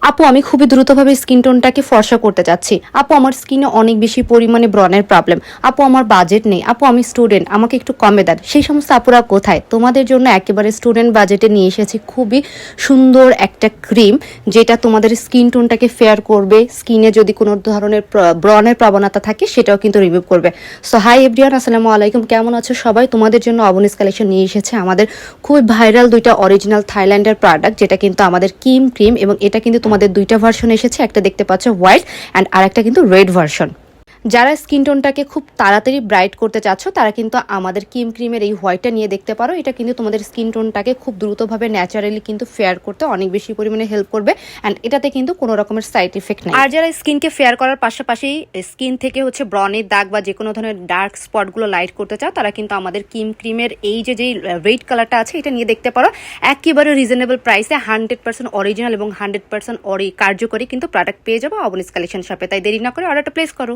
আপু আমি খুবই দ্রুতভাবে স্কিন টোনটাকে ফর্সা করতে চাচ্ছি। আপু আমার স্কিনে অনেক বেশি পরিমাণে ব্রণের প্রবলেম। আপু আমার বাজেট নেই। আপু আমি স্টুডেন্ট, আমাকে একটু কমে দেন। সেই সমস্ত আপুরা কোথায়? তোমাদের জন্য একেবারে স্টুডেন্ট বাজেটে নিয়ে এসেছি খুবই সুন্দর একটা ক্রিম, যেটা তোমাদের স্কিন টোনটাকে ফেয়ার করবে। স্কিনে যদি কোনো ধরনের ব্রণের প্রবণতা থাকে সেটাও কিন্তু রিমুভ করবে। সো হাই এভরিওয়ান, আসসালামু আলাইকুম, কেমন আছো সবাই? তোমাদের জন্য অবনিস কালেকশন নিয়ে এসেছে আমাদের খুবই ভাইরাল দুইটা অরিজিনাল থাইল্যান্ডের প্রোডাক্ট, যেটা কিন্তু আমাদের ক্রিম এবং এটা কিন্তু তোমাদের দুইটা ভার্সন এসেছে। একটা দেখতে পাচ্ছ হোয়াইট অ্যান্ড আর একটা কিন্তু রেড ভার্সন। যারা স্কিন টোনটাকে খুব তাড়াতাড়ি ব্রাইট করতে চাচ্ছ তারা কিন্তু আমাদের ক্রিমের এই হোয়াইটটা নিয়ে দেখতে পারো। এটা কিন্তু তোমাদের স্কিন টোনটাকে খুব দ্রুতভাবে ন্যাচারালি কিন্তু ফেয়ার করতে অনেক বেশি পরিমাণে হেল্প করবে অ্যান্ড এটাতে কিন্তু কোনো রকমের সাইড ইফেক্ট নেই। আর যারা স্কিনকে ফেয়ার করার পাশাপাশি স্কিন থেকে ব্রণের দাগ বা যে কোনো ধরনের ডার্ক স্পটগুলো লাইট করতে চাও তারা কিন্তু আমাদের ক্রিমের এই যে রেড কালারটা আছে এটা নিয়ে দেখতে পারো। একেবারে রিজনেবল প্রাইসে 100% অরিজিনাল এবং 100% কার্যকরী কিন্তু প্রোডাক্ট পেয়ে যাবো অবনিস কালেকশন শপে। তাই দেরি না করে অর্ডারটা প্লেস করো।